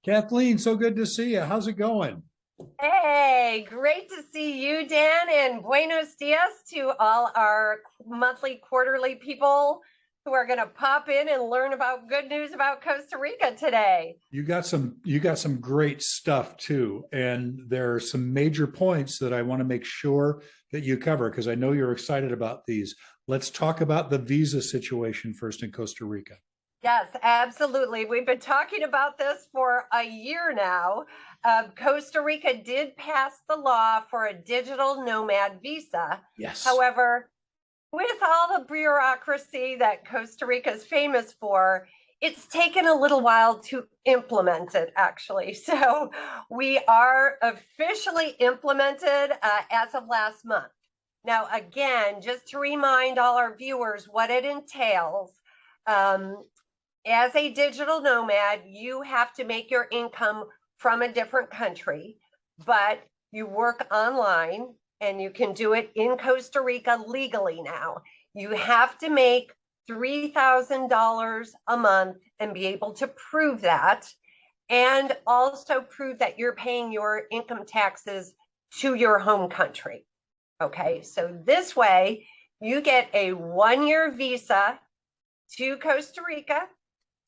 Kathleen, so good to see you. How's it going? Hey, great to see you, Dan, and buenos dias to all our monthly, quarterly people who are going to pop in and learn about good news about Costa Rica today. You got some great stuff too. And there are some major points that I want to make sure that you cover because I know you're excited about these. Let's talk about the visa situation first in Costa Rica. Yes, absolutely. We've been talking about this for a year now. Costa Rica did pass the law for a digital nomad visa. Yes. However, with all the bureaucracy that Costa Rica is famous for, it's taken a little while to implement it, actually. So we are officially implemented as of last month. Now, again, just to remind all our viewers what it entails, as a digital nomad, you have to make your income from a different country, but you work online and you can do it in Costa Rica legally now. You have to make $3,000 a month and be able to prove that, and also prove that you're paying your income taxes to your home country. Okay, so this way you get a 1-year visa to Costa Rica.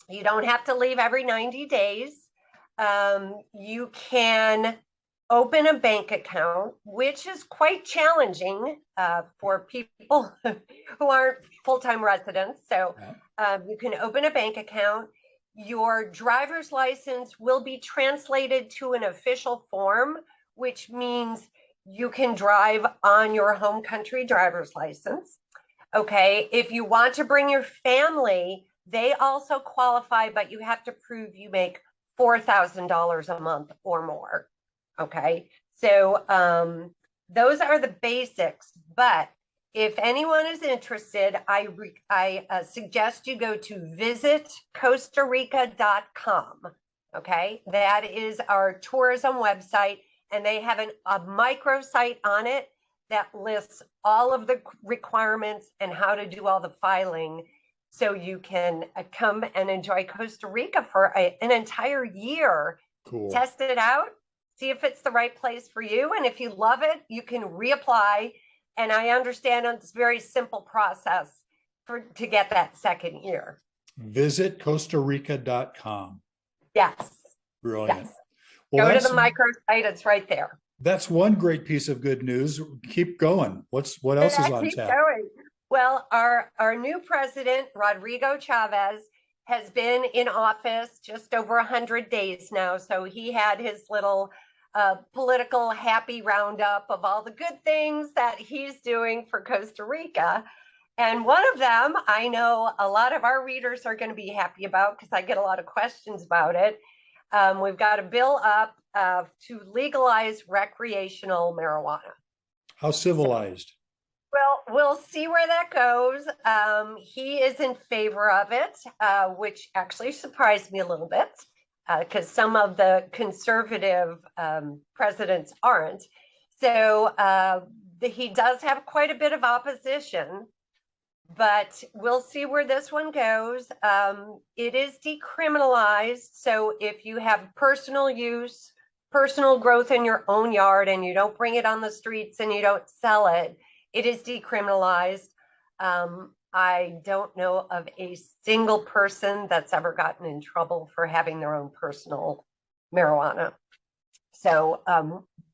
You don't have to leave every 90 days. You can open a bank account, which is quite challenging for people who aren't full-time residents. So you can open a bank account. Your driver's license will be translated to an official form, which means you can drive on your home country driver's license. Okay, if you want to bring your family, they also qualify, but you have to prove you make $4,000 a month or more. Okay, so those are the basics. But if anyone is interested, I suggest you go to visitcostarica.com. Okay, that is our tourism website, and they have a microsite on it that lists all of the requirements and how to do all the filing, so you can come and enjoy Costa Rica for an entire year. Cool. Test it out, see if it's the right place for you. And if you love it, you can reapply. And I understand it's a very simple process to get that second year. Visitcostarica.com. Yes. Brilliant. Yes. Well, go to the microsite, it's right there. That's one great piece of good news. Keep going. What else is on Keep tap? going. Well, our new president, Rodrigo Chavez, has been in office just over 100 days now. So he had his little political happy roundup of all the good things that he's doing for Costa Rica. And one of them, I know a lot of our readers are going to be happy about because I get a lot of questions about it. We've got a bill up to legalize recreational marijuana. How civilized? Well, we'll see where that goes. He is in favor of it, which actually surprised me a little bit because some of the conservative presidents aren't. So he does have quite a bit of opposition, but we'll see where this one goes. It is decriminalized. So if you have personal use, personal growth in your own yard, and you don't bring it on the streets and you don't sell it, it is decriminalized. I don't know of a single person that's ever gotten in trouble for having their own personal marijuana. So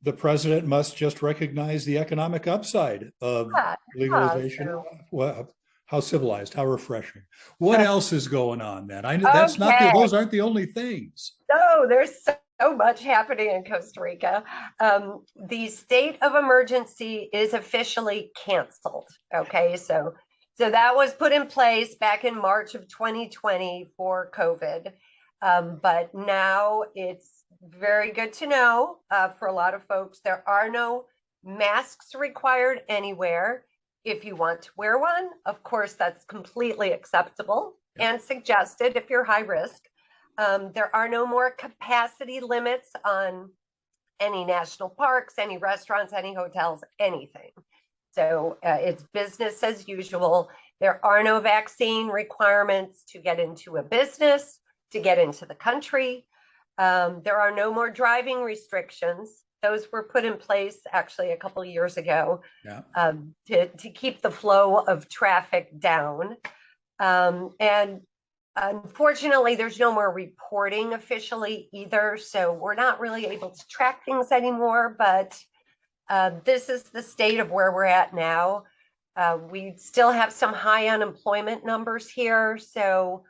the president must just recognize the economic upside of legalization. Well, how civilized, how refreshing. What else is going on then? Those aren't the only things. No, there's so much happening in Costa Rica. The state of emergency is officially canceled. Okay, so that was put in place back in March of 2020 for COVID. But now it's very good to know for a lot of folks, there are no masks required anywhere. If you want to wear one, of course, that's completely acceptable and suggested if you're high risk. There are no more capacity limits on any national parks, any restaurants, any hotels, anything. So it's business as usual. There are no vaccine requirements to get into a business, to get into the country. There are no more driving restrictions. Those were put in place actually a couple of years ago, Yeah. To keep the flow of traffic down. And unfortunately, there's no more reporting officially either. So we're not really able to track things anymore. But this is the state of where we're at now. We still have some high unemployment numbers here. So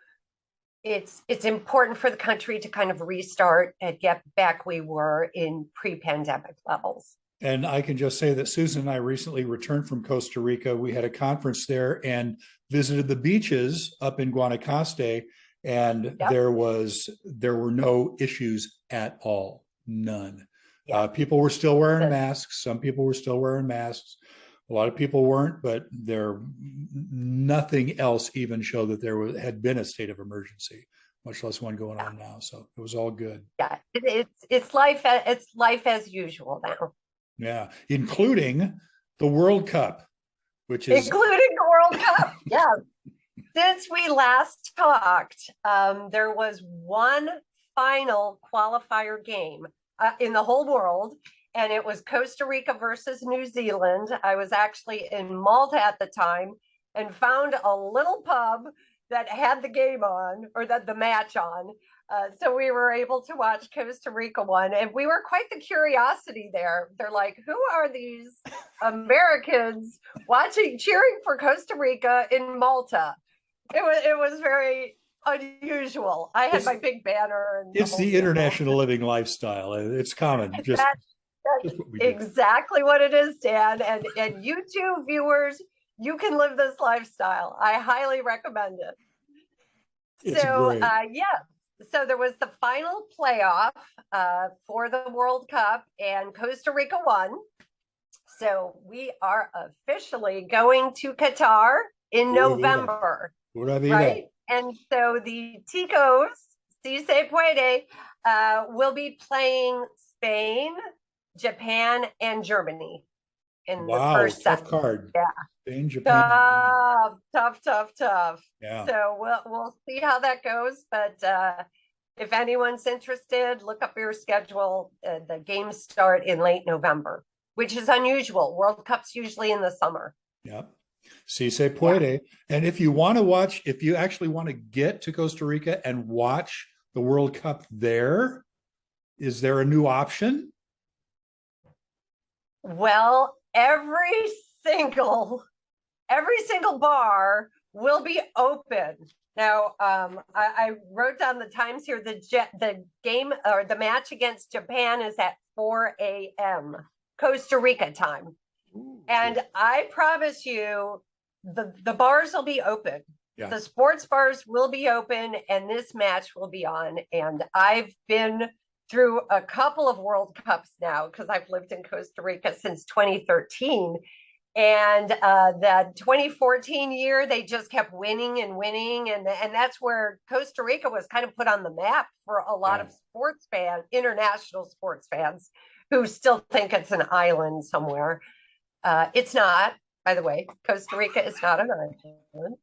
it's important for the country to kind of restart and get back we were in pre-pandemic levels. And I can just say that Susan and I recently returned from Costa Rica. We had a conference there and visited the beaches up in Guanacaste, and Yep. there were no issues at all, none. Yeah. People were still wearing masks. Some people were still wearing masks. A lot of people weren't, but nothing else even showed that had been a state of emergency, much less one going on now. So it was all good. Yeah, it's life as usual now. Yeah, including the World Cup, which is including the World Cup. Yeah. Since we last talked, there was one final qualifier game in the whole world, and it was Costa Rica versus New Zealand. I was actually in Malta at the time and found a little pub that had the game on, or that the match on. So we were able to watch Costa Rica one, and we were quite the curiosity there. They're like, who are these Americans cheering for Costa Rica in Malta? It was very unusual. I had my big banner. And it's the international living lifestyle. It's common. That's exactly what it is, Dan. And YouTube viewers, you can live this lifestyle. I highly recommend it. It's so great. Yeah. So there was the final playoff for the World Cup, and Costa Rica won. So we are officially going to Qatar in November, right? And so the Ticos, Si Se Puede, will be playing Spain, Japan, and Germany in the first set. Tough card. Yeah. Spain, Japan. Tough. Yeah. So we'll see how that goes. But if anyone's interested, look up your schedule. The games start in late November, which is unusual. World Cup's usually in the summer. Yeah. Si se puede. Yeah. And if you actually want to get to Costa Rica and watch the World Cup there, is there a new option? Well, every single bar will be open. Now, I wrote down the times here. The game or the match against Japan is at 4 a.m. Costa Rica time. Ooh. And I promise you, the bars will be open. Yeah. The sports bars will be open, and this match will be on. And I've been through a couple of World Cups now because I've lived in Costa Rica since 2013. And the 2014 year, they just kept winning. And that's where Costa Rica was kind of put on the map for a lot of sports fans, international sports fans, who still think it's an island somewhere. It's not, by the way. Costa Rica is not an island.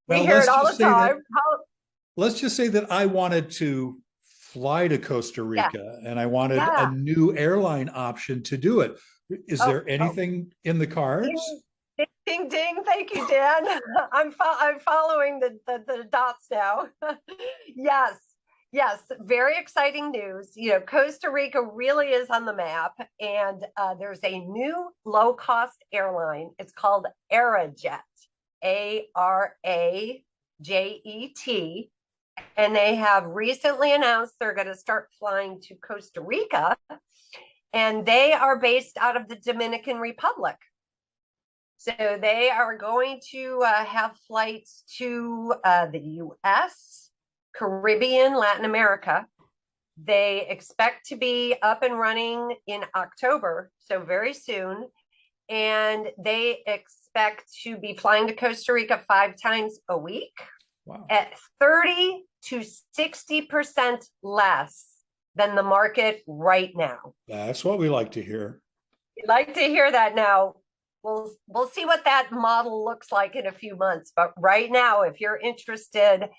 We hear it all the time. Let's just say that I wanted to fly to Costa Rica and I wanted a new airline option to do it. Is there anything in the cards? Ding, ding, ding. Thank you, Dan. I'm following the dots now. Yes. Very exciting news. Costa Rica really is on the map, and there's a new low-cost airline. It's called Arajet, Arajet, and they have recently announced they're going to start flying to Costa Rica, and they are based out of the Dominican Republic. So they are going to have flights to the U.S., Caribbean, Latin America. They expect to be up and running in October, so very soon. And they expect to be flying to Costa Rica 5 times a week. Wow. At 30 to 60% less than the market right now. That's what we like to hear. We'd like to hear that now. We'll see what that model looks like in a few months. But right now, if you're interested,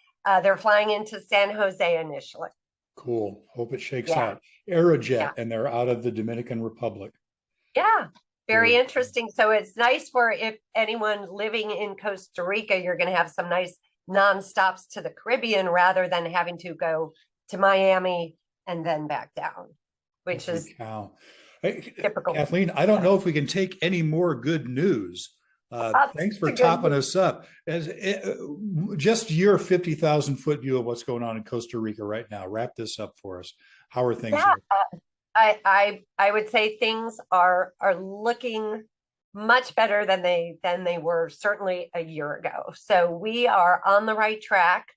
they're flying into San Jose initially. Cool. Hope it shakes Yeah, out. Aerojet, yeah, and they're out of the Dominican Republic. yeah. Very Very interesting. So it's nice for if anyone living in Costa Rica, you're going to have some nice non-stops to the Caribbean rather than having to go to Miami and then back down, which Holy is cow. Hey, typical. Kathleen, I don't Yeah. know if we can take any more good news. That's Thanks for a good topping us up. Just your 50,000 foot view of what's going on in Costa Rica right now. Wrap this up for us. How are things yeah. there? I would say things are looking much better than they were certainly a year ago. So we are on the right track.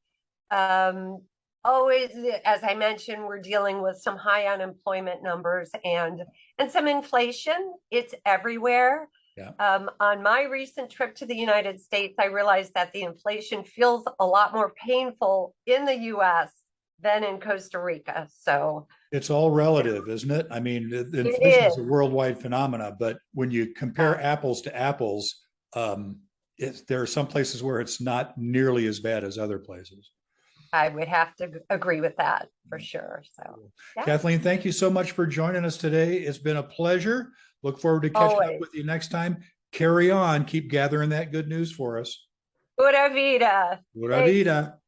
Um, Always, as I mentioned, we're dealing with some high unemployment numbers and some inflation. It's everywhere. Yeah. On my recent trip to the United States, I realized that the inflation feels a lot more painful in the U.S. than in Costa Rica. So It's all relative, isn't it? I mean, it inflation is a is. worldwide phenomena, but when you compare Yeah, apples to apples, there are some places where it's not nearly as bad as other places. I would have to agree with that for sure. So, yeah, Kathleen, thank you so much for joining us today. It's been a pleasure. Look forward to catching up always. with you next time. Carry on. Keep gathering that good news for us. Pura vida. Pura Thanks. vida.